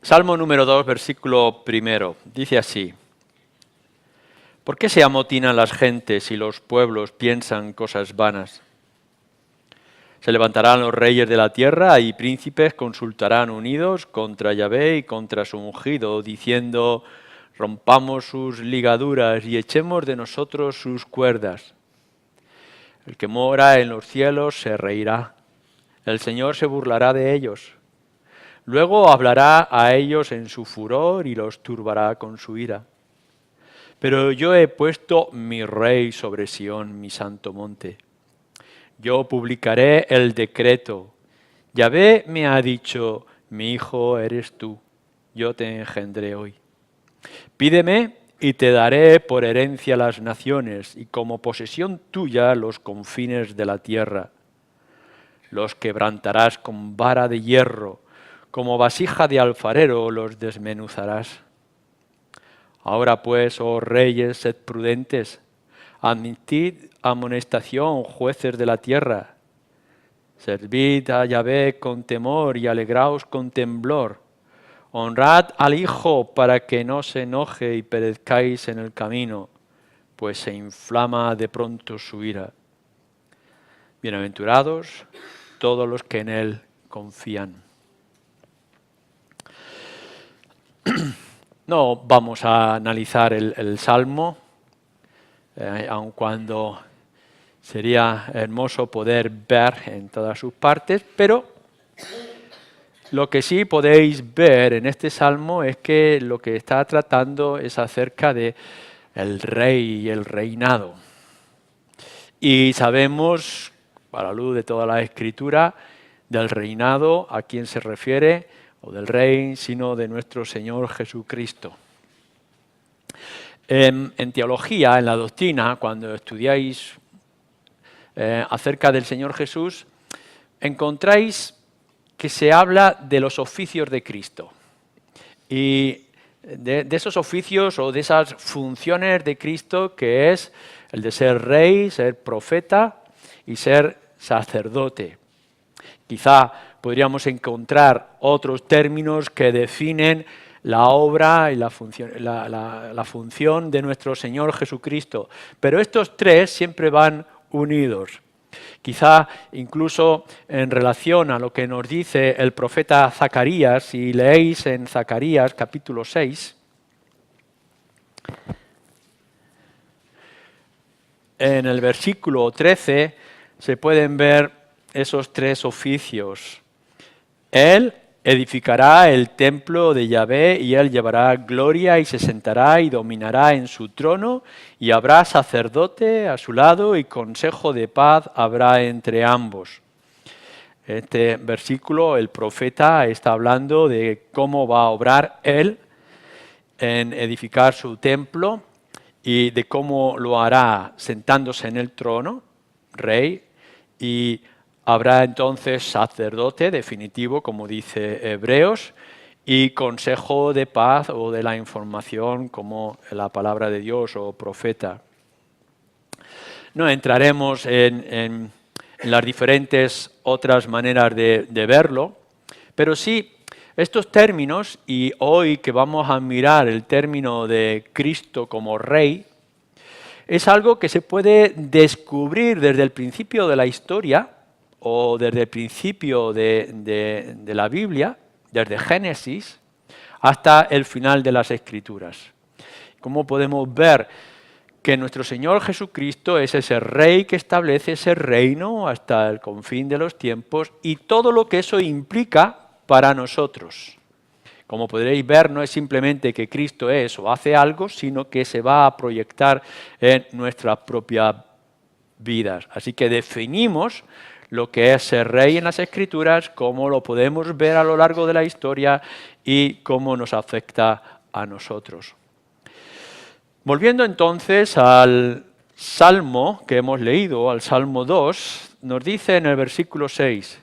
Salmo número 2, versículo primero. Dice así: ¿Por qué se amotinan las gentes y los pueblos piensan cosas vanas? Se levantarán los reyes de la tierra y príncipes consultarán unidos contra Yahvé y contra su ungido, diciendo: rompamos sus ligaduras y echemos de nosotros sus cuerdas. El que mora en los cielos se reirá. El Señor se burlará de ellos. Luego hablará a ellos en su furor y los turbará con su ira. Pero yo he puesto mi rey sobre Sión, mi santo monte. Yo publicaré el decreto. Yahvé me ha dicho: mi hijo eres tú, yo te engendré hoy. Pídeme y te daré por herencia las naciones y como posesión tuya los confines de la tierra. Los quebrantarás con vara de hierro, como vasija de alfarero los desmenuzarás. Ahora pues, oh reyes, sed prudentes, admitid amonestación, jueces de la tierra. Servid a Yahvé con temor y alegraos con temblor. Honrad al Hijo para que no se enoje y perezcáis en el camino, pues se inflama de pronto su ira. Bienaventurados todos los que en Él confían. No vamos a analizar el Salmo, aun cuando sería hermoso poder ver en todas sus partes, pero lo que sí podéis ver en este Salmo es que lo que está tratando es acerca de el rey y el reinado. Y sabemos, a la luz de toda la Escritura, del reinado a quién se refiere, o del rey, sino de nuestro Señor Jesucristo. En teología, en la doctrina, cuando estudiáis acerca del Señor Jesús, encontráis que se habla de los oficios de Cristo. Y de esos oficios o de esas funciones de Cristo, que es el de ser rey, ser profeta y ser sacerdote. Quizá podríamos encontrar otros términos que definen la obra y la función de nuestro Señor Jesucristo. Pero estos tres siempre van unidos. Quizá incluso en relación a lo que nos dice el profeta Zacarías, si leéis en Zacarías capítulo 6, en el versículo 13 se pueden ver esos tres oficios. Él edificará el templo de Yahvé y él llevará gloria y se sentará y dominará en su trono y habrá sacerdote a su lado y consejo de paz habrá entre ambos. Este versículo, el profeta está hablando de cómo va a obrar él en edificar su templo y de cómo lo hará sentándose en el trono, rey, y habrá entonces sacerdote definitivo, como dice Hebreos, y consejo de paz o de la información como la palabra de Dios o profeta. No entraremos en las diferentes otras maneras de verlo, pero sí estos términos, y hoy que vamos a mirar el término de Cristo como Rey, es algo que se puede descubrir desde el principio de la historia o desde el principio de la Biblia, desde Génesis, hasta el final de las Escrituras. ¿Cómo podemos ver que nuestro Señor Jesucristo es ese Rey que establece ese reino hasta el confín de los tiempos y todo lo que eso implica para nosotros? Como podréis ver, no es simplemente que Cristo es o hace algo, sino que se va a proyectar en nuestras propias vidas. Así que definimos lo que es ser rey en las Escrituras, cómo lo podemos ver a lo largo de la historia y cómo nos afecta a nosotros. Volviendo entonces al Salmo que hemos leído, al Salmo 2, nos dice en el versículo 6,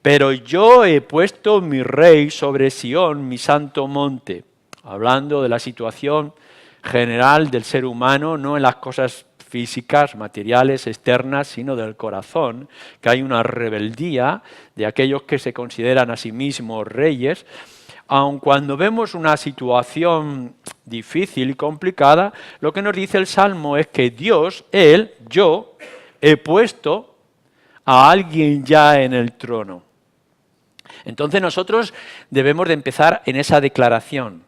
pero yo he puesto mi rey sobre Sión, mi santo monte, hablando de la situación general del ser humano, no en las cosas físicas, materiales, externas, sino del corazón, que hay una rebeldía de aquellos que se consideran a sí mismos reyes aun cuando vemos una situación difícil y complicada, lo que nos dice el Salmo es que Dios, Él, yo, he puesto a alguien ya en el trono. Entonces nosotros debemos de empezar en esa declaración.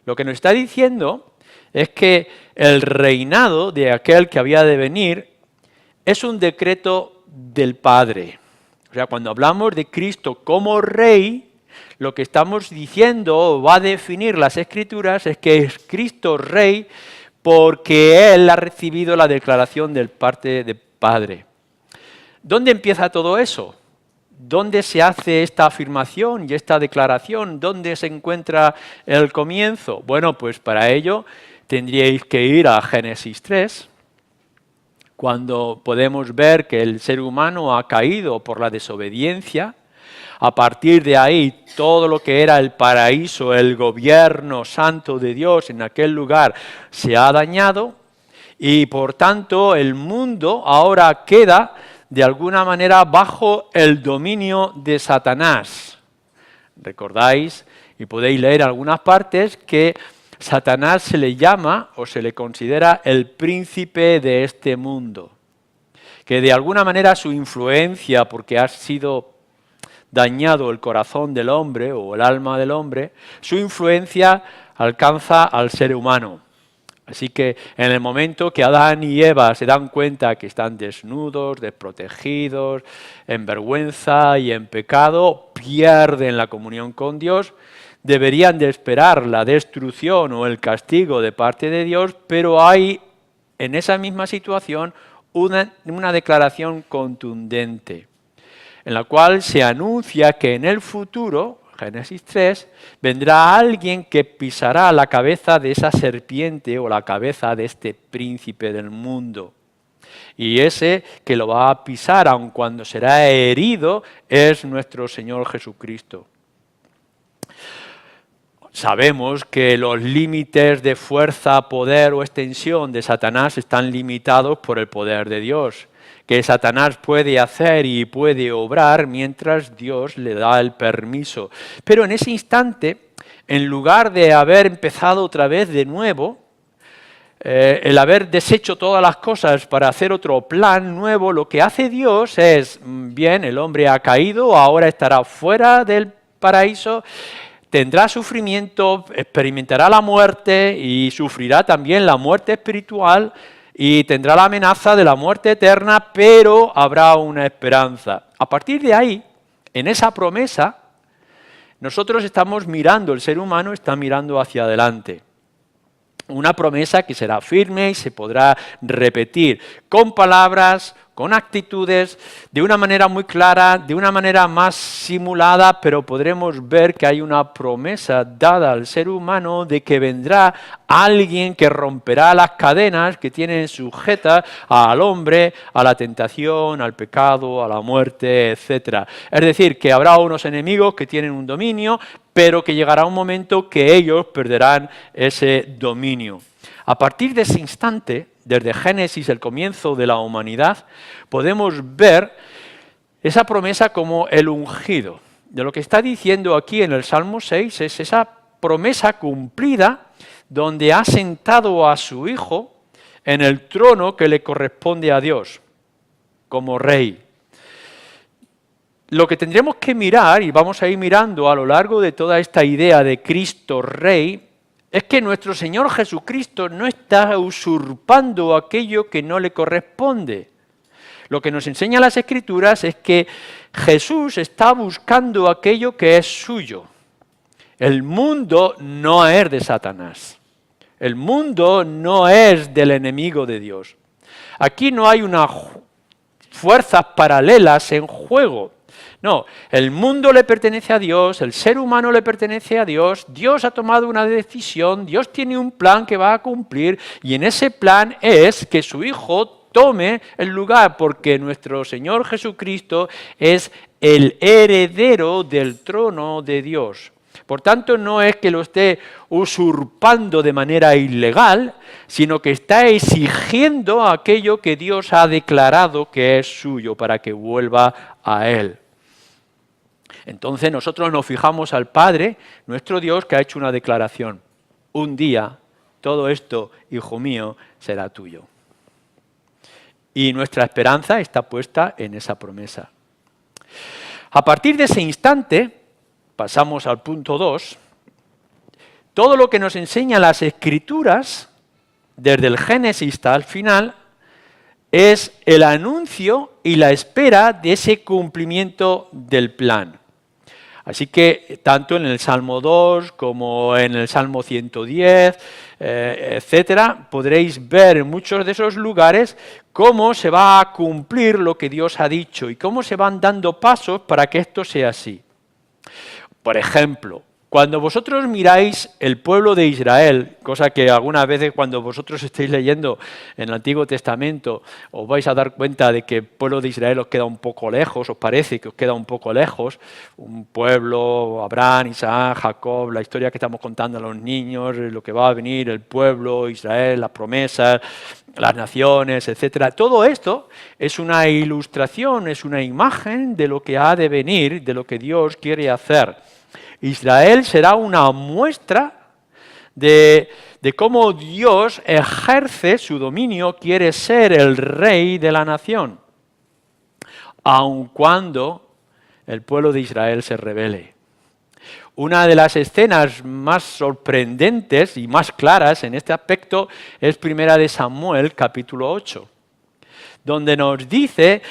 Lo que nos está diciendo es que el reinado de aquel que había de venir es un decreto del Padre. O sea, cuando hablamos de Cristo como Rey, lo que estamos diciendo o va a definir las Escrituras es que es Cristo Rey porque Él ha recibido la declaración del parte del Padre. ¿Dónde empieza todo eso? ¿Dónde se hace esta afirmación y esta declaración? ¿Dónde se encuentra el comienzo? Bueno, pues para ello tendríais que ir a Génesis 3, cuando podemos ver que el ser humano ha caído por la desobediencia. A partir de ahí, todo lo que era el paraíso, el gobierno santo de Dios en aquel lugar se ha dañado y por tanto el mundo ahora queda de alguna manera bajo el dominio de Satanás. Recordáis, y podéis leer algunas partes, que Satanás se le llama o se le considera el príncipe de este mundo, que de alguna manera su influencia, porque ha sido dañado el corazón del hombre o el alma del hombre, su influencia alcanza al ser humano. Así que en el momento que Adán y Eva se dan cuenta que están desnudos, desprotegidos, en vergüenza y en pecado, pierden la comunión con Dios, deberían de esperar la destrucción o el castigo de parte de Dios, pero hay en esa misma situación una declaración contundente, en la cual se anuncia que en el futuro, Génesis 3, vendrá alguien que pisará la cabeza de esa serpiente o la cabeza de este príncipe del mundo. Y ese que lo va a pisar, aun cuando será herido, es nuestro Señor Jesucristo. Sabemos que los límites de fuerza, poder o extensión de Satanás están limitados por el poder de Dios, que Satanás puede hacer y puede obrar mientras Dios le da el permiso. Pero en ese instante, en lugar de haber empezado otra vez de nuevo, el haber deshecho todas las cosas para hacer otro plan nuevo, lo que hace Dios es, bien, el hombre ha caído, ahora estará fuera del paraíso, tendrá sufrimiento, experimentará la muerte y sufrirá también la muerte espiritual, y tendrá la amenaza de la muerte eterna, pero habrá una esperanza. A partir de ahí, en esa promesa, nosotros estamos mirando, el ser humano está mirando hacia adelante. Una promesa que será firme y se podrá repetir con palabras, con actitudes, de una manera muy clara, de una manera más simulada, pero podremos ver que hay una promesa dada al ser humano de que vendrá alguien que romperá las cadenas que tienen sujetas al hombre, a la tentación, al pecado, a la muerte, etc. Es decir, que habrá unos enemigos que tienen un dominio, pero que llegará un momento que ellos perderán ese dominio. A partir de ese instante, desde Génesis, el comienzo de la humanidad, podemos ver esa promesa como el ungido. De lo que está diciendo aquí en el Salmo 6 es esa promesa cumplida donde ha sentado a su Hijo en el trono que le corresponde a Dios, como Rey. Lo que tendremos que mirar, y vamos a ir mirando a lo largo de toda esta idea de Cristo Rey, es que nuestro Señor Jesucristo no está usurpando aquello que no le corresponde. Lo que nos enseñan las Escrituras es que Jesús está buscando aquello que es suyo. El mundo no es de Satanás. El mundo no es del enemigo de Dios. Aquí no hay unas fuerzas paralelas en juego. No, el mundo le pertenece a Dios, el ser humano le pertenece a Dios, Dios ha tomado una decisión, Dios tiene un plan que va a cumplir y en ese plan es que su Hijo tome el lugar porque nuestro Señor Jesucristo es el heredero del trono de Dios. Por tanto, no es que lo esté usurpando de manera ilegal, sino que está exigiendo aquello que Dios ha declarado que es suyo para que vuelva a Él. Entonces nosotros nos fijamos al Padre, nuestro Dios, que ha hecho una declaración. Un día todo esto, hijo mío, será tuyo. Y nuestra esperanza está puesta en esa promesa. A partir de ese instante, pasamos al punto 2, todo lo que nos enseñan las Escrituras, desde el Génesis hasta el final, es el anuncio y la espera de ese cumplimiento del plan. Así que tanto en el Salmo 2 como en el Salmo 110, etcétera, podréis ver en muchos de esos lugares cómo se va a cumplir lo que Dios ha dicho y cómo se van dando pasos para que esto sea así. Por ejemplo, cuando vosotros miráis el pueblo de Israel, cosa que algunas veces cuando vosotros estéis leyendo en el Antiguo Testamento os vais a dar cuenta de que el pueblo de Israel os queda un poco lejos, os parece que os queda un poco lejos, un pueblo, Abraham, Isaac, Jacob, la historia que estamos contando a los niños, lo que va a venir, el pueblo, Israel, las promesas, las naciones, etcétera. Todo esto es una ilustración, es una imagen de lo que ha de venir, de lo que Dios quiere hacer. Israel será una muestra de cómo Dios ejerce su dominio, quiere ser el rey de la nación, aun cuando el pueblo de Israel se rebele. Una de las escenas más sorprendentes y más claras en este aspecto es Primera de Samuel, capítulo 8, donde nos dice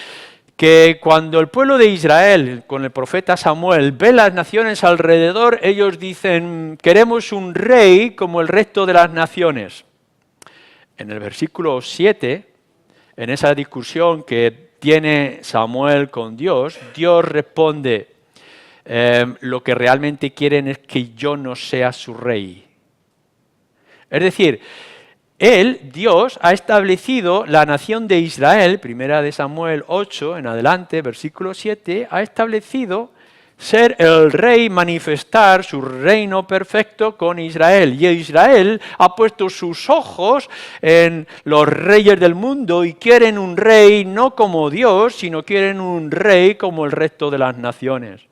que cuando el pueblo de Israel, con el profeta Samuel, ve las naciones alrededor, ellos dicen, queremos un rey como el resto de las naciones. En el versículo 7, en esa discusión que tiene Samuel con Dios, Dios responde, lo que realmente quieren es que yo no sea su rey. Es decir, Dios, ha establecido la nación de Israel, Primera de Samuel 8, en adelante, versículo 7, ha establecido ser el rey, manifestar su reino perfecto con Israel. Y Israel ha puesto sus ojos en los reyes del mundo y quieren un rey no como Dios, sino quieren un rey como el resto de las naciones.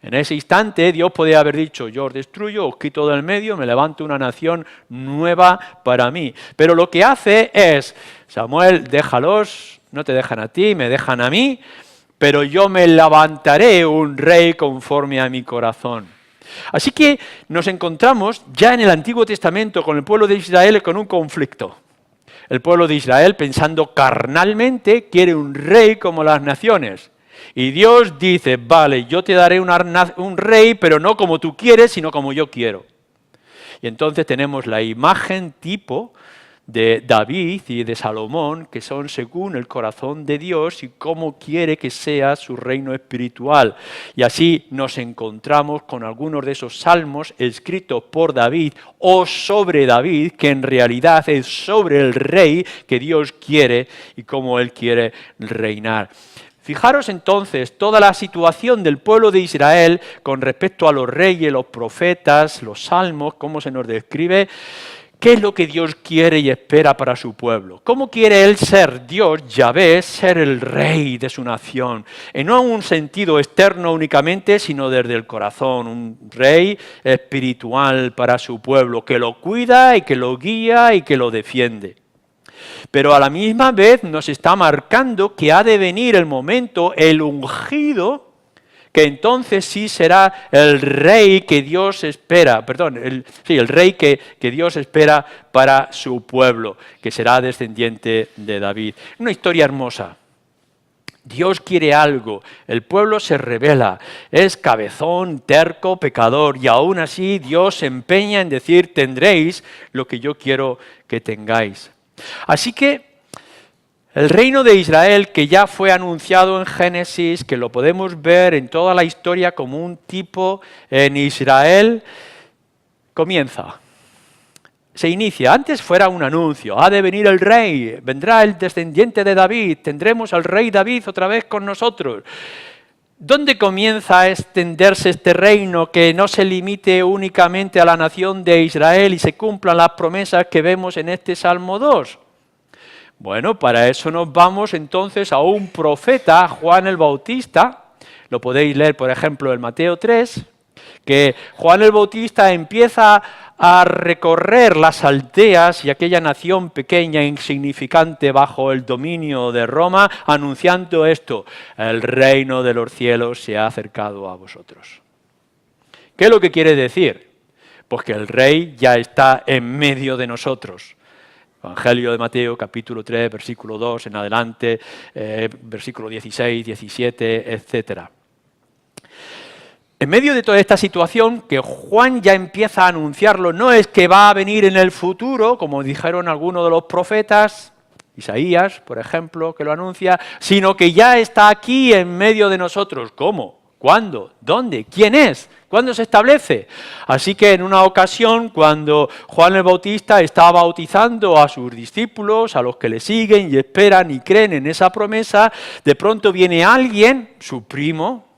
En ese instante Dios podía haber dicho, yo os destruyo, os quito del medio, me levanto una nación nueva para mí. Pero lo que hace es, Samuel, déjalos, no te dejan a ti, me dejan a mí, pero yo me levantaré un rey conforme a mi corazón. Así que nos encontramos ya en el Antiguo Testamento con el pueblo de Israel con un conflicto. El pueblo de Israel, pensando carnalmente, quiere un rey como las naciones. Y Dios dice, vale, yo te daré un rey, pero no como tú quieres, sino como yo quiero. Y entonces tenemos la imagen tipo de David y de Salomón, que son según el corazón de Dios y cómo quiere que sea su reino espiritual. Y así nos encontramos con algunos de esos salmos escritos por David o sobre David, que en realidad es sobre el rey que Dios quiere y cómo él quiere reinar. Fijaros entonces toda la situación del pueblo de Israel con respecto a los reyes, los profetas, los salmos, cómo se nos describe, qué es lo que Dios quiere y espera para su pueblo. ¿Cómo quiere Él ser Dios, Yahvé, ser el rey de su nación? No en un sentido externo únicamente, sino desde el corazón, un rey espiritual para su pueblo, que lo cuida y que lo guía y que lo defiende. Pero a la misma vez nos está marcando que ha de venir el momento, el ungido, que entonces sí será el rey que Dios espera, el rey que Dios espera para su pueblo, que será descendiente de David. Una historia hermosa. Dios quiere algo, el pueblo se rebela, es cabezón, terco, pecador, y aún así Dios se empeña en decir, tendréis lo que yo quiero que tengáis. Así que el reino de Israel, que ya fue anunciado en Génesis, que lo podemos ver en toda la historia como un tipo en Israel, comienza. Se inicia. Antes fuera un anuncio, ha de venir el rey, vendrá el descendiente de David, tendremos al rey David otra vez con nosotros. ¿Dónde comienza a extenderse este reino que no se limite únicamente a la nación de Israel y se cumplan las promesas que vemos en este Salmo 2? Bueno, para eso nos vamos entonces a un profeta, Juan el Bautista. Lo podéis leer, por ejemplo, en Mateo 3, que Juan el Bautista empieza a recorrer las aldeas y aquella nación pequeña e insignificante bajo el dominio de Roma, anunciando esto: el reino de los cielos se ha acercado a vosotros. ¿Qué es lo que quiere decir? Pues que el rey ya está en medio de nosotros. Evangelio de Mateo, capítulo 3, versículo 2 en adelante, versículo 16, 17, etcétera. En medio de toda esta situación, que Juan ya empieza a anunciarlo, no es que va a venir en el futuro, como dijeron algunos de los profetas, Isaías, por ejemplo, que lo anuncia, sino que ya está aquí en medio de nosotros. ¿Cómo? ¿Cuándo? ¿Dónde? ¿Quién es? ¿Cuándo se establece? Así que en una ocasión, cuando Juan el Bautista está bautizando a sus discípulos, a los que le siguen y esperan y creen en esa promesa, de pronto viene alguien, su primo,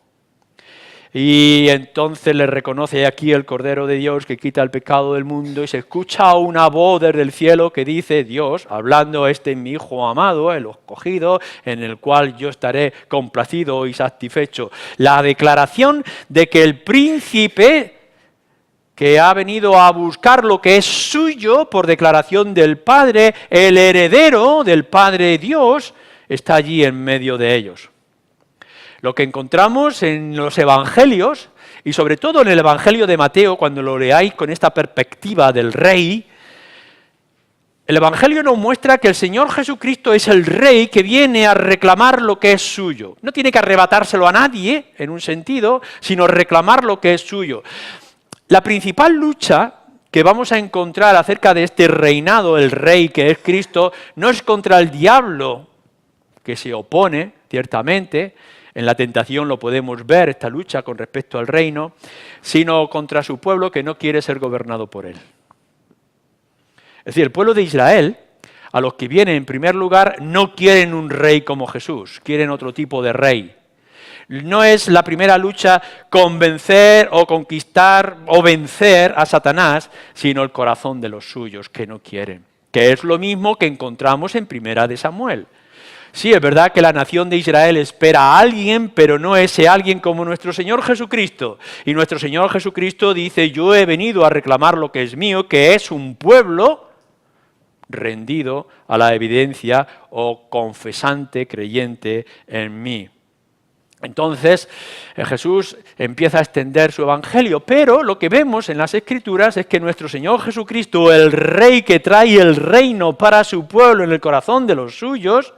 y entonces le reconoce aquí el Cordero de Dios que quita el pecado del mundo, y se escucha una voz desde el cielo que dice: Dios, hablando, este es mi Hijo amado, el escogido, en el cual yo estaré complacido y satisfecho. La declaración de que el príncipe que ha venido a buscar lo que es suyo por declaración del Padre, el heredero del Padre Dios, está allí en medio de ellos. Lo que encontramos en los evangelios, y sobre todo en el evangelio de Mateo, cuando lo leáis con esta perspectiva del rey, el evangelio nos muestra que el Señor Jesucristo es el rey que viene a reclamar lo que es suyo. No tiene que arrebatárselo a nadie, en un sentido, sino reclamar lo que es suyo. La principal lucha que vamos a encontrar acerca de este reinado, el rey que es Cristo, no es contra el diablo, que se opone, ciertamente. En la tentación lo podemos ver, esta lucha con respecto al reino, sino contra su pueblo que no quiere ser gobernado por él. Es decir, el pueblo de Israel, a los que viene en primer lugar, no quieren un rey como Jesús, quieren otro tipo de rey. No es la primera lucha convencer o conquistar o vencer a Satanás, sino el corazón de los suyos que no quieren, que es lo mismo que encontramos en Primera de Samuel. Sí, es verdad que la nación de Israel espera a alguien, pero no ese alguien como nuestro Señor Jesucristo. Y nuestro Señor Jesucristo dice: yo he venido a reclamar lo que es mío, que es un pueblo rendido a la evidencia o confesante, creyente en mí. Entonces, Jesús empieza a extender su evangelio, pero lo que vemos en las Escrituras es que nuestro Señor Jesucristo, el Rey que trae el reino para su pueblo en el corazón de los suyos,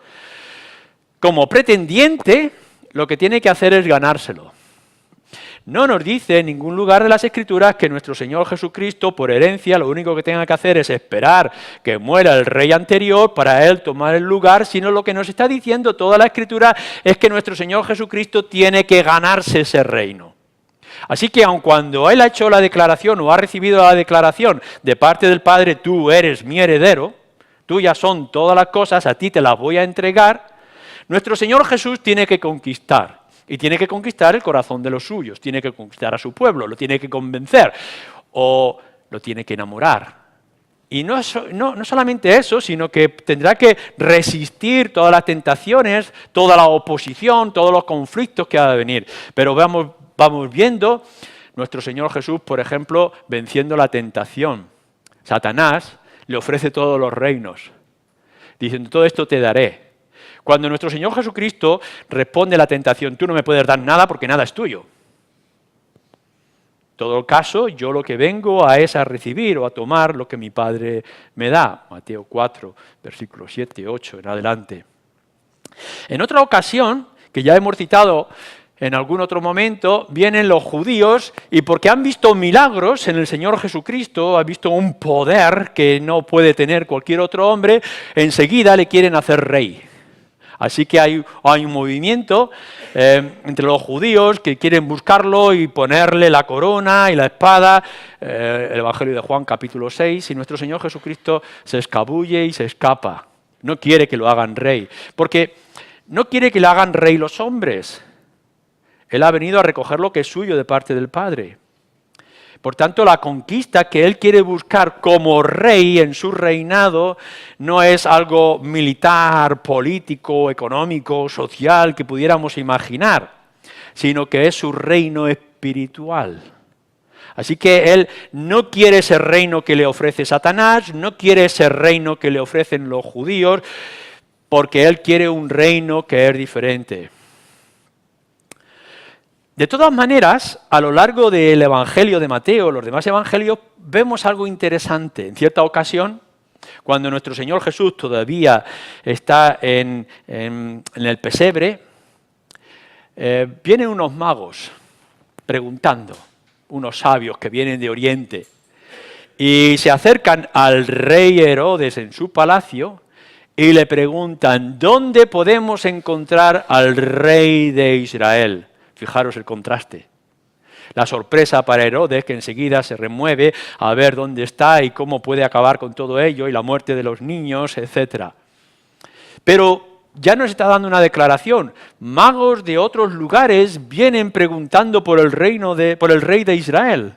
como pretendiente, lo que tiene que hacer es ganárselo. No nos dice en ningún lugar de las Escrituras que nuestro Señor Jesucristo, por herencia, lo único que tenga que hacer es esperar que muera el rey anterior para él tomar el lugar, sino lo que nos está diciendo toda la Escritura es que nuestro Señor Jesucristo tiene que ganarse ese reino. Así que aun cuando él ha hecho la declaración o ha recibido la declaración de parte del Padre: tú eres mi heredero, tuyas son todas las cosas, a ti te las voy a entregar, nuestro Señor Jesús tiene que conquistar, y tiene que conquistar el corazón de los suyos, tiene que conquistar a su pueblo, lo tiene que convencer, o lo tiene que enamorar. Y no solamente eso, sino que tendrá que resistir todas las tentaciones, toda la oposición, todos los conflictos que ha de venir. Pero vamos viendo nuestro Señor Jesús, por ejemplo, venciendo la tentación. Satanás le ofrece todos los reinos, diciendo: todo esto te daré. Cuando nuestro Señor Jesucristo responde a la tentación: tú no me puedes dar nada porque nada es tuyo. En todo caso, yo lo que vengo es a recibir o a tomar lo que mi Padre me da. Mateo 4, versículos 7, 8 en adelante. En otra ocasión, que ya hemos citado en algún otro momento, vienen los judíos y porque han visto milagros en el Señor Jesucristo, han visto un poder que no puede tener cualquier otro hombre, enseguida le quieren hacer rey. Así que hay un movimiento entre los judíos que quieren buscarlo y ponerle la corona y la espada. El Evangelio de Juan, capítulo 6, y nuestro Señor Jesucristo se escabulle y se escapa. No quiere que lo hagan rey, porque no quiere que le hagan rey los hombres. Él ha venido a recoger lo que es suyo de parte del Padre. Por tanto, la conquista que él quiere buscar como rey en su reinado no es algo militar, político, económico, social que pudiéramos imaginar. sino que es su reino espiritual. Así que Él no quiere ese reino que le ofrece Satanás, no quiere ese reino que le ofrecen los judíos, porque Él quiere un reino que es diferente. De todas maneras, a lo largo del Evangelio de Mateo, los demás evangelios, vemos algo interesante. En cierta ocasión, cuando nuestro Señor Jesús todavía está en el pesebre, vienen unos magos preguntando, unos sabios que vienen de Oriente, y se acercan al rey Herodes en su palacio y le preguntan, ¿dónde podemos encontrar al rey de Israel? Fijaros el contraste. La sorpresa para Herodes, que enseguida se remueve a ver dónde está y cómo puede acabar con todo ello, y la muerte de los niños, etc. Pero ya nos está dando una declaración. Magos de otros lugares vienen preguntando por el rey de Israel.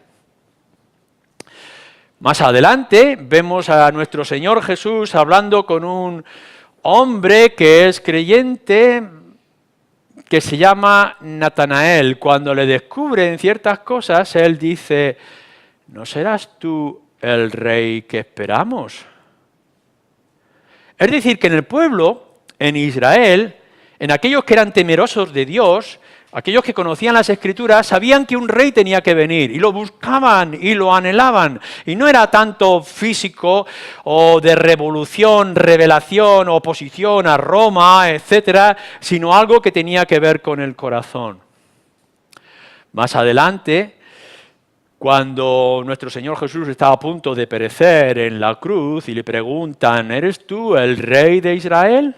Más adelante vemos a nuestro Señor Jesús hablando con un hombre que es creyente, que se llama Natanael. Cuando le descubren ciertas cosas, él dice, ¿no serás tú el rey que esperamos? Es decir, que en el pueblo, en Israel, en aquellos que eran temerosos de Dios, aquellos que conocían las Escrituras, sabían que un rey tenía que venir y lo buscaban y lo anhelaban. Y no era tanto físico o de revolución, revelación, oposición a Roma, etcétera, sino algo que tenía que ver con el corazón. Más adelante, cuando nuestro Señor Jesús estaba a punto de perecer en la cruz y le preguntan, ¿eres tú el rey de Israel?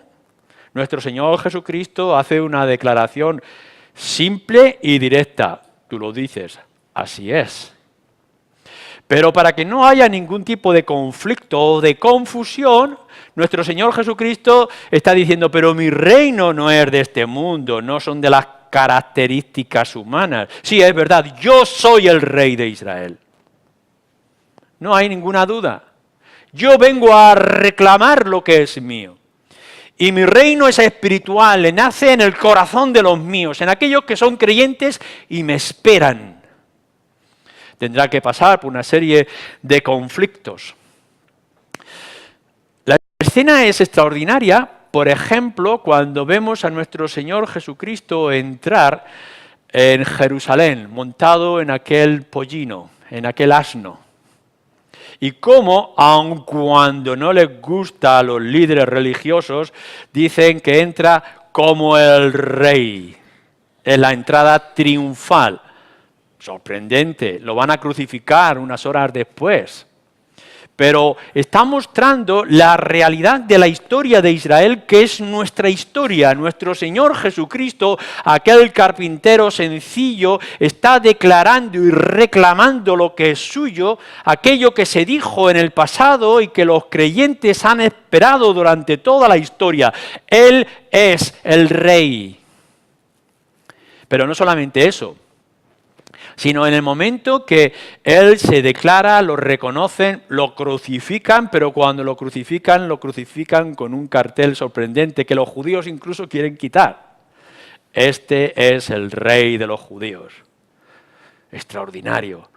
Nuestro Señor Jesucristo hace una declaración simple y directa. Tú lo dices, así es. Pero para que no haya ningún tipo de conflicto o de confusión, nuestro Señor Jesucristo está diciendo, pero mi reino no es de este mundo, no son de las características humanas. Sí, es verdad, yo soy el rey de Israel. No hay ninguna duda. Yo vengo a reclamar lo que es mío. Y mi reino es espiritual, nace en el corazón de los míos, en aquellos que son creyentes y me esperan. Tendrá que pasar por una serie de conflictos. La escena es extraordinaria, por ejemplo, cuando vemos a nuestro Señor Jesucristo entrar en Jerusalén, montado en aquel pollino, en aquel asno. Y cómo, aun cuando no les gusta a los líderes religiosos, dicen que entra como el rey. Es la entrada triunfal. Sorprendente, lo van a crucificar unas horas después. Pero está mostrando la realidad de la historia de Israel, que es nuestra historia. Nuestro Señor Jesucristo, aquel carpintero sencillo, está declarando y reclamando lo que es suyo, aquello que se dijo en el pasado y que los creyentes han esperado durante toda la historia. Él es el Rey. Pero no solamente eso, sino en el momento que Él se declara, lo reconocen, lo crucifican, pero cuando lo crucifican con un cartel sorprendente que los judíos incluso quieren quitar. Este es el Rey de los judíos. Extraordinario.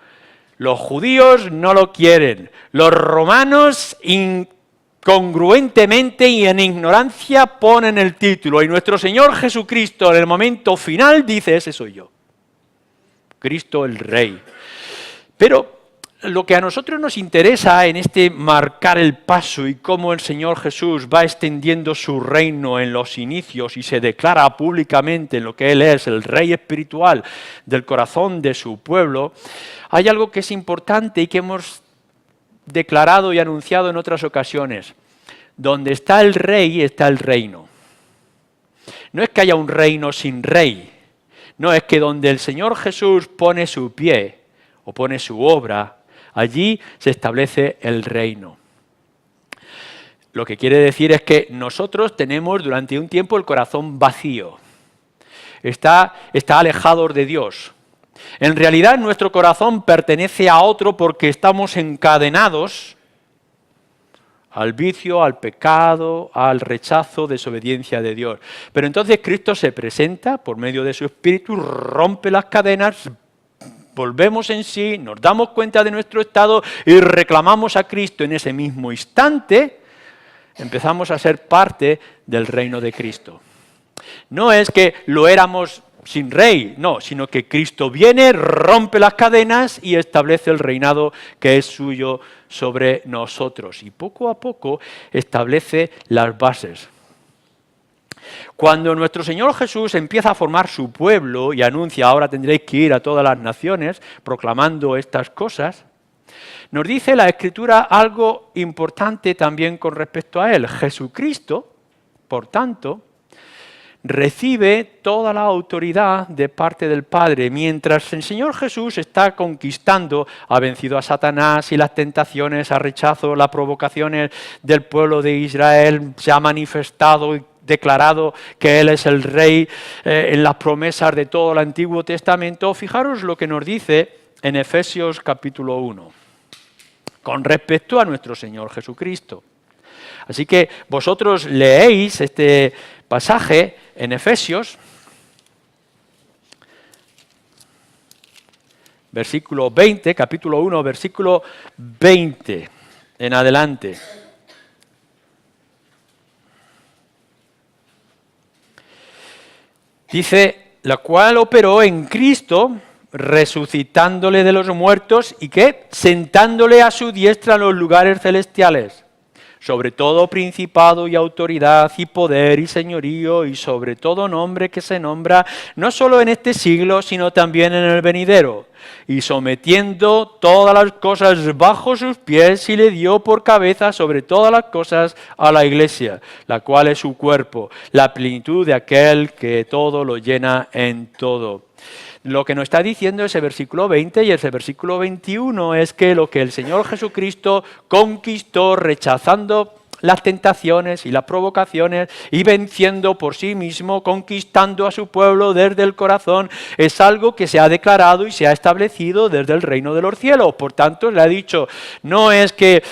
Los judíos no lo quieren. Los romanos incongruentemente y en ignorancia ponen el título. Y nuestro Señor Jesucristo en el momento final dice, ese soy yo. Cristo el Rey. Pero lo que a nosotros nos interesa en este marcar el paso y cómo el Señor Jesús va extendiendo su reino en los inicios y se declara públicamente en lo que Él es, el Rey espiritual del corazón de su pueblo, hay algo que es importante y que hemos declarado y anunciado en otras ocasiones. Donde está el Rey, está el reino. No es que haya un reino sin rey. No, es que donde el Señor Jesús pone su pie o pone su obra, allí se establece el reino. Lo que quiere decir es que nosotros tenemos durante un tiempo el corazón vacío. Está alejado de Dios. En realidad nuestro corazón pertenece a otro porque estamos encadenados al vicio, al pecado, al rechazo, desobediencia de Dios. Pero entonces Cristo se presenta por medio de su Espíritu, rompe las cadenas, volvemos en sí, nos damos cuenta de nuestro estado y reclamamos a Cristo en ese mismo instante, empezamos a ser parte del reino de Cristo. No es que lo éramos sin rey, no, sino que Cristo viene, rompe las cadenas y establece el reinado que es suyo sobre nosotros. Y poco a poco establece las bases. Cuando nuestro Señor Jesús empieza a formar su pueblo y anuncia, ahora tendréis que ir a todas las naciones proclamando estas cosas, nos dice la Escritura algo importante también con respecto a Él. Jesucristo, por tanto, recibe toda la autoridad de parte del Padre. Mientras el Señor Jesús está conquistando, ha vencido a Satanás y las tentaciones, ha rechazado las provocaciones del pueblo de Israel, se ha manifestado y declarado que Él es el Rey en las promesas de todo el Antiguo Testamento. Fijaros lo que nos dice en Efesios capítulo 1, con respecto a nuestro Señor Jesucristo. Así que vosotros leéis este pasaje en Efesios, versículo 20, capítulo 1, versículo 20 en adelante. Dice, la cual operó en Cristo, resucitándole de los muertos y ¿qué? Sentándole a su diestra en los lugares celestiales, sobre todo principado y autoridad y poder y señorío y sobre todo nombre que se nombra, no solo en este siglo, sino también en el venidero, y sometiendo todas las cosas bajo sus pies, y le dio por cabeza sobre todas las cosas a la Iglesia, la cual es su cuerpo, la plenitud de aquel que todo lo llena en todo. Lo que nos está diciendo ese versículo 20 y ese versículo 21 es que lo que el Señor Jesucristo conquistó rechazando las tentaciones y las provocaciones y venciendo por sí mismo, conquistando a su pueblo desde el corazón, es algo que se ha declarado y se ha establecido desde el reino de los cielos. Por tanto, le ha dicho, no es que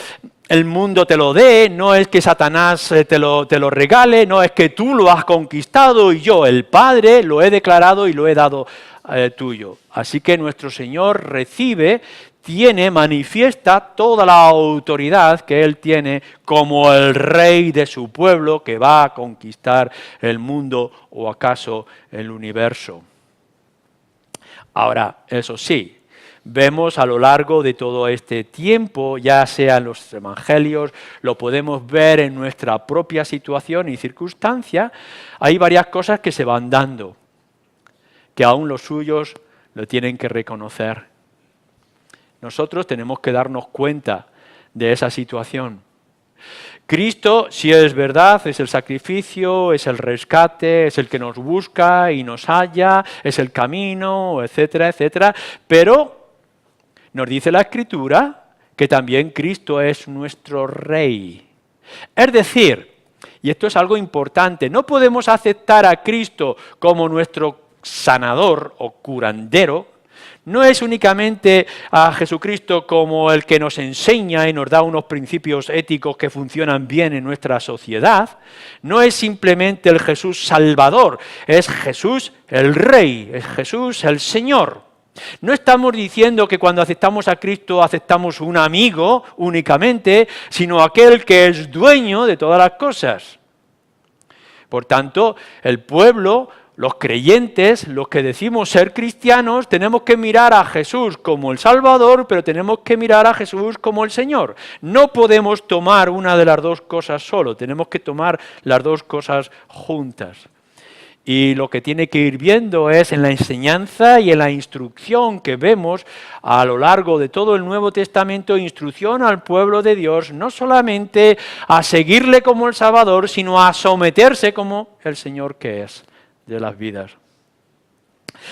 el mundo te lo dé, no es que Satanás te lo regale, no es que tú lo has conquistado y yo, el Padre, lo he declarado y lo he dado tuyo. Así que nuestro Señor recibe, manifiesta toda la autoridad que Él tiene como el Rey de su pueblo que va a conquistar el mundo o acaso el universo. Ahora, eso sí, vemos a lo largo de todo este tiempo, ya sea en los evangelios, lo podemos ver en nuestra propia situación y circunstancia, hay varias cosas que se van dando, que aún los suyos lo tienen que reconocer. Nosotros tenemos que darnos cuenta de esa situación. Cristo, si es verdad, es el sacrificio, es el rescate, es el que nos busca y nos halla, es el camino, etcétera, etcétera, pero nos dice la Escritura que también Cristo es nuestro Rey. Es decir, y esto es algo importante, no podemos aceptar a Cristo como nuestro sanador o curandero, no es únicamente a Jesucristo como el que nos enseña y nos da unos principios éticos que funcionan bien en nuestra sociedad, no es simplemente el Jesús Salvador, es Jesús el Rey, es Jesús el Señor. No estamos diciendo que cuando aceptamos a Cristo aceptamos un amigo únicamente, sino aquel que es dueño de todas las cosas. Por tanto, el pueblo, los creyentes, los que decimos ser cristianos, tenemos que mirar a Jesús como el Salvador, pero tenemos que mirar a Jesús como el Señor. No podemos tomar una de las dos cosas solo, tenemos que tomar las dos cosas juntas. Y lo que tiene que ir viendo es en la enseñanza y en la instrucción que vemos a lo largo de todo el Nuevo Testamento, instrucción al pueblo de Dios, no solamente a seguirle como el Salvador, sino a someterse como el Señor que es de las vidas.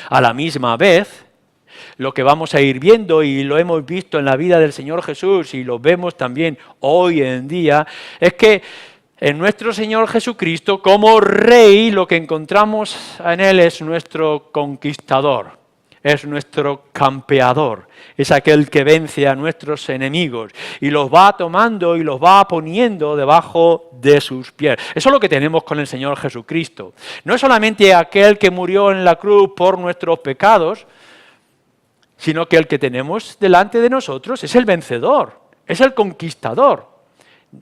A la misma vez, lo que vamos a ir viendo, y lo hemos visto en la vida del Señor Jesús, y lo vemos también hoy en día, es que en nuestro Señor Jesucristo, como Rey, lo que encontramos en Él es nuestro conquistador. es nuestro campeador, es aquel que vence a nuestros enemigos y los va tomando y los va poniendo debajo de sus pies. Eso es lo que tenemos con el Señor Jesucristo. No es solamente aquel que murió en la cruz por nuestros pecados, sino que el que tenemos delante de nosotros es el vencedor, es el conquistador,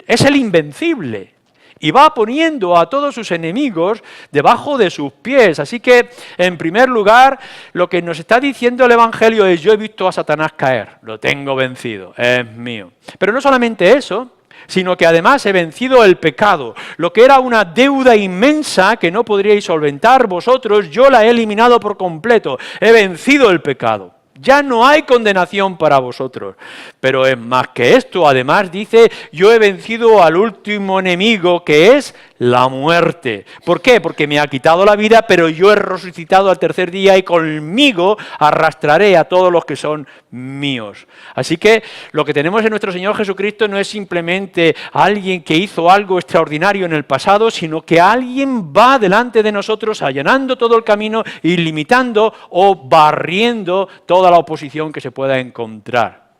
es el invencible. Y va poniendo a todos sus enemigos debajo de sus pies. Así que, en primer lugar, lo que nos está diciendo el Evangelio es: yo he visto a Satanás caer, lo tengo vencido, es mío. Pero no solamente eso, sino que además he vencido el pecado. Lo que era una deuda inmensa que no podríais solventar vosotros, yo la he eliminado por completo. He vencido el pecado. Ya no hay condenación para vosotros. Pero es más que esto. Además dice: yo he vencido al último enemigo, que es la muerte. ¿Por qué? Porque me ha quitado la vida, pero yo he resucitado al tercer día y conmigo arrastraré a todos los que son míos. Así que lo que tenemos en nuestro Señor Jesucristo no es simplemente alguien que hizo algo extraordinario en el pasado, sino que alguien va delante de nosotros allanando todo el camino y limitando o barriendo toda la oposición que se pueda encontrar.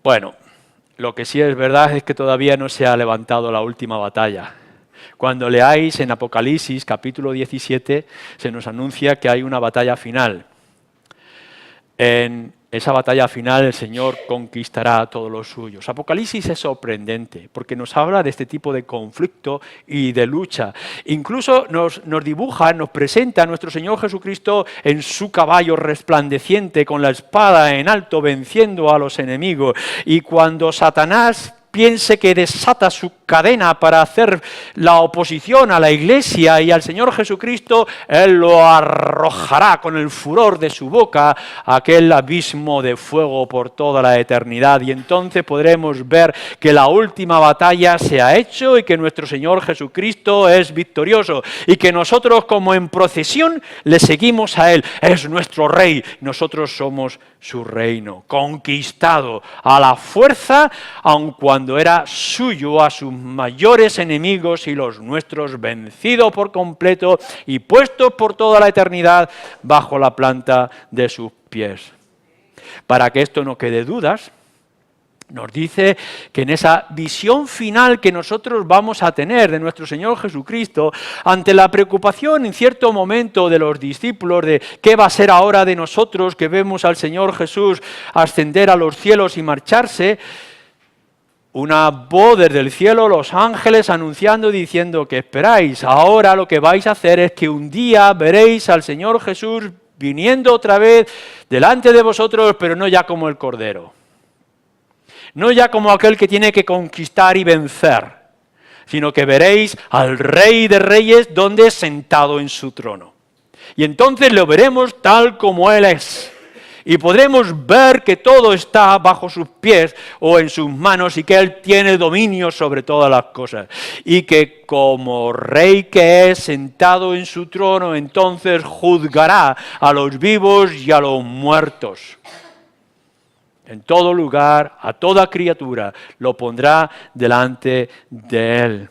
Bueno, lo que sí es verdad es que todavía no se ha levantado la última batalla. Cuando leáis en Apocalipsis capítulo 17, se nos anuncia que hay una batalla final. En esa batalla final el Señor conquistará a todos los suyos. Apocalipsis es sorprendente porque nos habla de este tipo de conflicto y de lucha. Incluso nos dibuja, nos presenta a nuestro Señor Jesucristo en su caballo resplandeciente, con la espada en alto, venciendo a los enemigos. Y cuando Satanás piense que desata su cadena para hacer la oposición a la Iglesia y al Señor Jesucristo, Él lo arrojará con el furor de su boca a aquel abismo de fuego por toda la eternidad. Y entonces podremos ver que la última batalla se ha hecho y que nuestro Señor Jesucristo es victorioso y que nosotros, como en procesión, le seguimos a Él. Es nuestro Rey, nosotros somos su reino, conquistado a la fuerza, aun cuando era suyo, a sus mayores enemigos y los nuestros, vencido por completo y puesto por toda la eternidad bajo la planta de sus pies. Para que esto no quede dudas, nos dice que en esa visión final que nosotros vamos a tener de nuestro Señor Jesucristo, ante la preocupación en cierto momento de los discípulos de qué va a ser ahora de nosotros que vemos al Señor Jesús ascender a los cielos y marcharse, una voz desde el cielo, los ángeles anunciando, diciendo que esperáis, ahora lo que vais a hacer es que un día veréis al Señor Jesús viniendo otra vez delante de vosotros, pero no ya como el Cordero. No ya como aquel que tiene que conquistar y vencer, sino que veréis al Rey de Reyes donde es sentado en su trono. Y entonces lo veremos tal como Él es. Y podremos ver que todo está bajo sus pies o en sus manos y que Él tiene dominio sobre todas las cosas. Y que como Rey que es sentado en su trono, entonces juzgará a los vivos y a los muertos. En todo lugar, a toda criatura, lo pondrá delante de Él.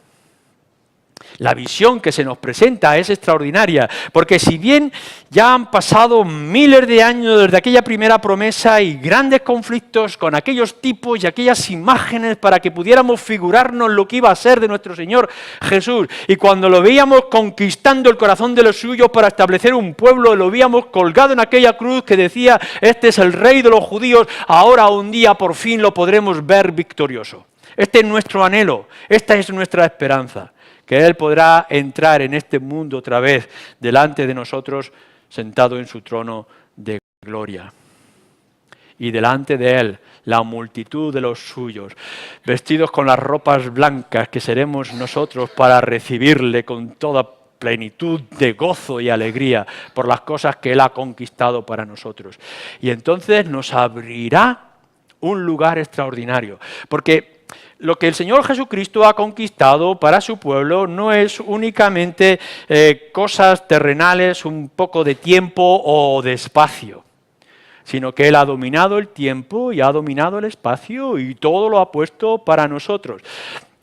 La visión que se nos presenta es extraordinaria, porque si bien ya han pasado miles de años desde aquella primera promesa y grandes conflictos con aquellos tipos y aquellas imágenes para que pudiéramos figurarnos lo que iba a ser de nuestro Señor Jesús, y cuando lo veíamos conquistando el corazón de los suyos para establecer un pueblo, lo veíamos colgado en aquella cruz que decía: este es el Rey de los judíos, ahora un día por fin lo podremos ver victorioso. Este es nuestro anhelo, esta es nuestra esperanza, que Él podrá entrar en este mundo otra vez delante de nosotros, sentado en su trono de gloria. Y delante de Él, la multitud de los suyos, vestidos con las ropas blancas que seremos nosotros para recibirle con toda plenitud de gozo y alegría por las cosas que Él ha conquistado para nosotros. Y entonces nos abrirá un lugar extraordinario, porque lo que el Señor Jesucristo ha conquistado para su pueblo no es únicamente cosas terrenales, un poco de tiempo o de espacio, sino que Él ha dominado el tiempo y ha dominado el espacio y todo lo ha puesto para nosotros.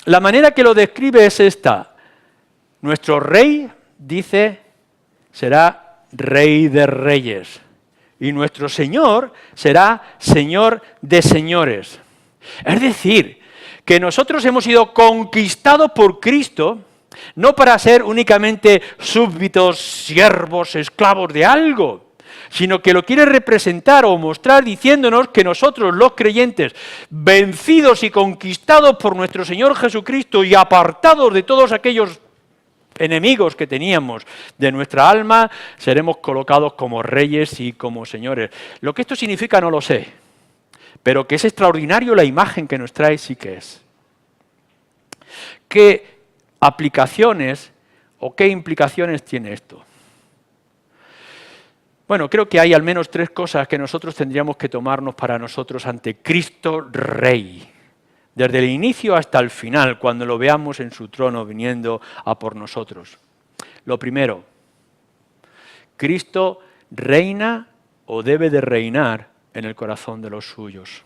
La manera que lo describe es esta: nuestro Rey, dice, será Rey de reyes. Y nuestro Señor será Señor de señores. Es decir, que nosotros hemos sido conquistados por Cristo, no para ser únicamente súbditos, siervos, esclavos de algo, sino que lo quiere representar o mostrar diciéndonos que nosotros, los creyentes, vencidos y conquistados por nuestro Señor Jesucristo y apartados de todos aquellos enemigos que teníamos de nuestra alma, seremos colocados como reyes y como señores. Lo que esto significa no lo sé, pero que es extraordinario la imagen que nos trae sí que es. ¿Qué aplicaciones o qué implicaciones tiene esto? Bueno, creo que hay al menos 3 cosas que nosotros tendríamos que tomarnos para nosotros ante Cristo Rey, desde el inicio hasta el final, cuando lo veamos en su trono viniendo a por nosotros. Lo primero, Cristo reina o debe de reinar en el corazón de los suyos.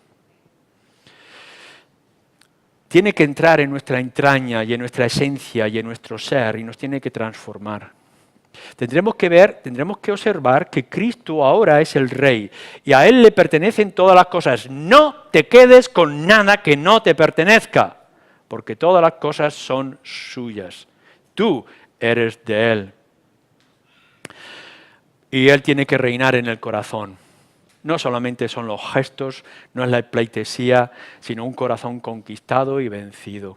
Tiene que entrar en nuestra entraña y en nuestra esencia y en nuestro ser y nos tiene que transformar. Tendremos que observar que Cristo ahora es el Rey y a Él le pertenecen todas las cosas. No te quedes con nada que no te pertenezca, porque todas las cosas son suyas. Tú eres de Él. Y Él tiene que reinar en el corazón. No solamente son los gestos, no es la pleitesía, sino un corazón conquistado y vencido.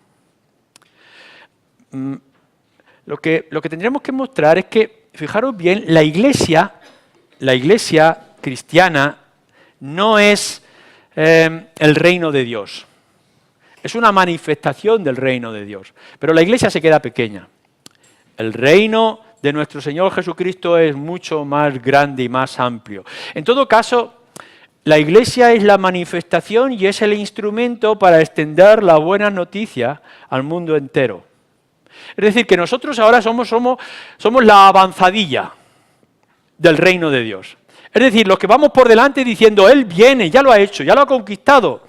Lo que tendríamos que mostrar es que, fijaros bien, la iglesia cristiana no es el reino de Dios. Es una manifestación del reino de Dios. Pero la iglesia se queda pequeña. El reino de nuestro Señor Jesucristo es mucho más grande y más amplio. En todo caso, la iglesia es la manifestación y es el instrumento para extender la buena noticia al mundo entero. Es decir, que nosotros ahora somos la avanzadilla del reino de Dios. Es decir, los que vamos por delante diciendo, Él viene, ya lo ha hecho, ya lo ha conquistado.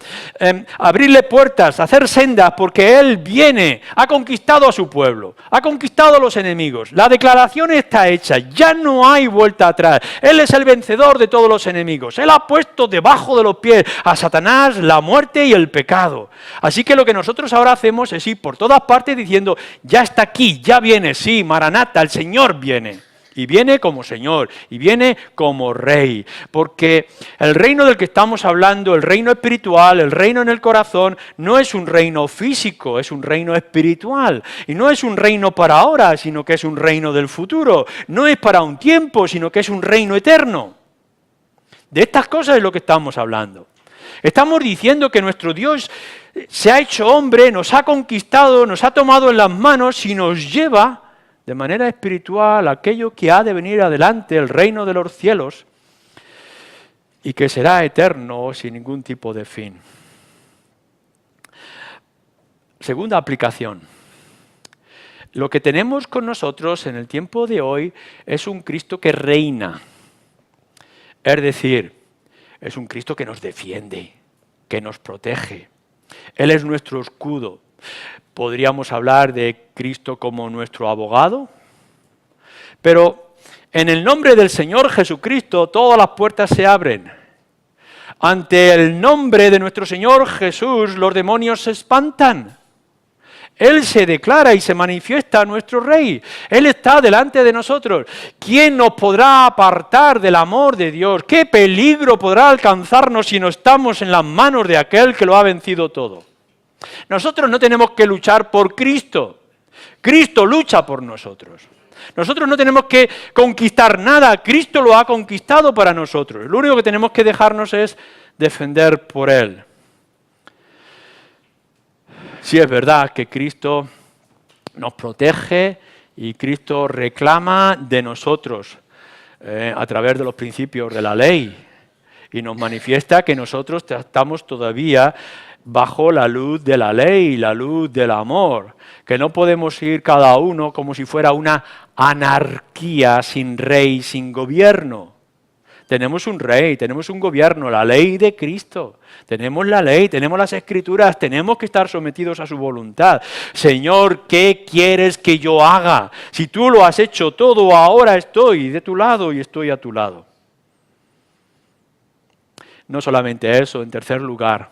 Abrirle puertas, hacer sendas, porque Él viene, ha conquistado a su pueblo, ha conquistado a los enemigos. La declaración está hecha, ya no hay vuelta atrás. Él es el vencedor de todos los enemigos. Él ha puesto debajo de los pies a Satanás la muerte y el pecado. Así que lo que nosotros ahora hacemos es ir por todas partes diciendo, ya está aquí, ya viene, sí, Maranata, el Señor viene. Y viene como Señor, y viene como Rey, porque el reino del que estamos hablando, el reino espiritual, el reino en el corazón, no es un reino físico, es un reino espiritual. Y no es un reino para ahora, sino que es un reino del futuro. No es para un tiempo, sino que es un reino eterno. De estas cosas es lo que estamos hablando. Estamos diciendo que nuestro Dios se ha hecho hombre, nos ha conquistado, nos ha tomado en las manos y nos lleva de manera espiritual aquello que ha de venir adelante, el reino de los cielos, y que será eterno sin ningún tipo de fin. Segunda aplicación. Lo que tenemos con nosotros en el tiempo de hoy es un Cristo que reina. Es decir, es un Cristo que nos defiende, que nos protege. Él es nuestro escudo. Podríamos hablar de Cristo como nuestro abogado, pero en el nombre del Señor Jesucristo todas las puertas se abren. Ante el nombre de nuestro Señor Jesús los demonios se espantan. Él se declara y se manifiesta a nuestro Rey. Él está delante de nosotros. ¿Quién nos podrá apartar del amor de Dios? ¿Qué peligro podrá alcanzarnos si no estamos en las manos de aquel que lo ha vencido todo? Nosotros no tenemos que luchar por Cristo. Cristo lucha por nosotros. Nosotros no tenemos que conquistar nada. Cristo lo ha conquistado para nosotros. Lo único que tenemos que dejarnos es defender por Él. Sí es verdad que Cristo nos protege y Cristo reclama de nosotros a través de los principios de la ley y nos manifiesta que nosotros estamos todavía bajo la luz de la ley, la luz del amor, que no podemos ir cada uno como si fuera una anarquía sin rey, sin gobierno. Tenemos un rey, tenemos un gobierno, la ley de Cristo. Tenemos la ley, tenemos las escrituras, tenemos que estar sometidos a su voluntad. Señor, ¿qué quieres que yo haga? Si tú lo has hecho todo, ahora estoy de tu lado y estoy a tu lado. No solamente eso, en tercer lugar,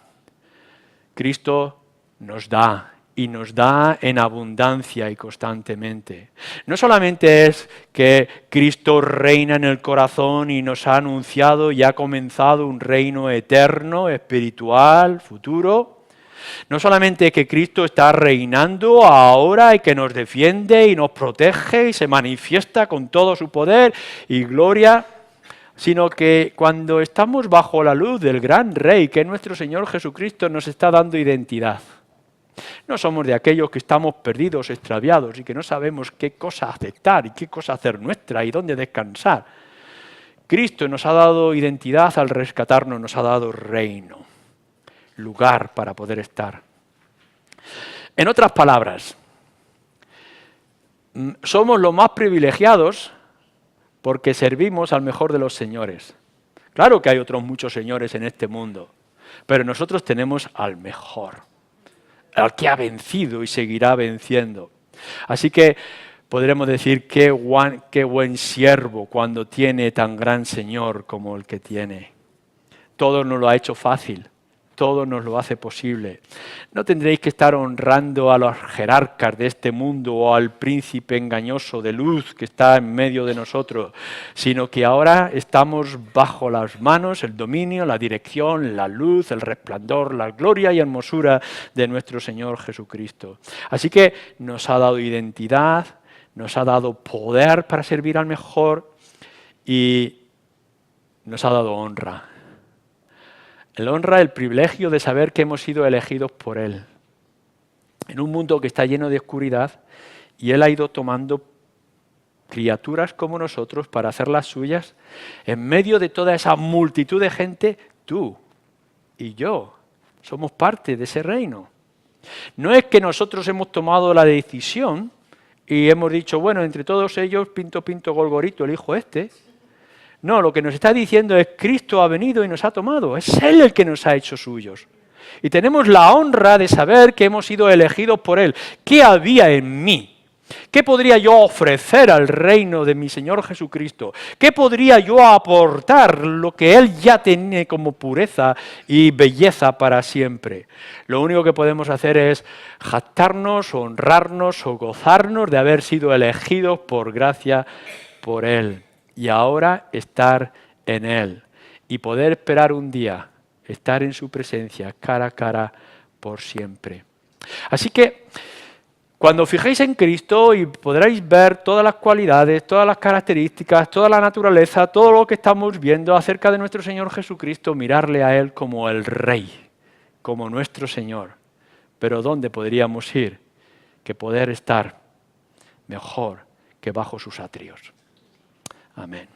Cristo nos da. Y nos da en abundancia y constantemente. No solamente es que Cristo reina en el corazón y nos ha anunciado y ha comenzado un reino eterno, espiritual, futuro. No solamente que Cristo está reinando ahora y que nos defiende y nos protege y se manifiesta con todo su poder y gloria, sino que cuando estamos bajo la luz del gran Rey, que es nuestro Señor Jesucristo, nos está dando identidad. No somos de aquellos que estamos perdidos, extraviados y que no sabemos qué cosa aceptar y qué cosa hacer nuestra y dónde descansar. Cristo nos ha dado identidad al rescatarnos, nos ha dado reino, lugar para poder estar. En otras palabras, somos los más privilegiados porque servimos al mejor de los señores. Claro que hay otros muchos señores en este mundo, pero nosotros tenemos al mejor, al que ha vencido y seguirá venciendo. Así que podremos decir qué buen siervo cuando tiene tan gran Señor como el que tiene. Todo nos lo ha hecho fácil, todo nos lo hace posible. No tendréis que estar honrando a los jerarcas de este mundo o al príncipe engañoso de luz que está en medio de nosotros, sino que ahora estamos bajo las manos, el dominio, la dirección, la luz, el resplandor, la gloria y hermosura de nuestro Señor Jesucristo. Así que nos ha dado identidad, nos ha dado poder para servir al mejor y nos ha dado honra. El honra, el privilegio de saber que hemos sido elegidos por Él. En un mundo que está lleno de oscuridad, y Él ha ido tomando criaturas como nosotros para hacerlas suyas. En medio de toda esa multitud de gente, tú y yo somos parte de ese reino. No es que nosotros hemos tomado la decisión y hemos dicho, bueno, entre todos ellos, pinto, golgorito, elijo este. No, lo que nos está diciendo es Cristo ha venido y nos ha tomado. Es Él el que nos ha hecho suyos. Y tenemos la honra de saber que hemos sido elegidos por Él. ¿Qué había en mí? ¿Qué podría yo ofrecer al reino de mi Señor Jesucristo? ¿Qué podría yo aportar lo que Él ya tiene como pureza y belleza para siempre? Lo único que podemos hacer es jactarnos, honrarnos o gozarnos de haber sido elegidos por gracia por Él. Y ahora estar en Él y poder esperar un día, estar en su presencia cara a cara por siempre. Así que cuando fijéis en Cristo y podréis ver todas las cualidades, todas las características, toda la naturaleza, todo lo que estamos viendo acerca de nuestro Señor Jesucristo, mirarle a Él como el Rey, como nuestro Señor. Pero ¿dónde podríamos ir? Que poder estar mejor que bajo sus atrios. Amén.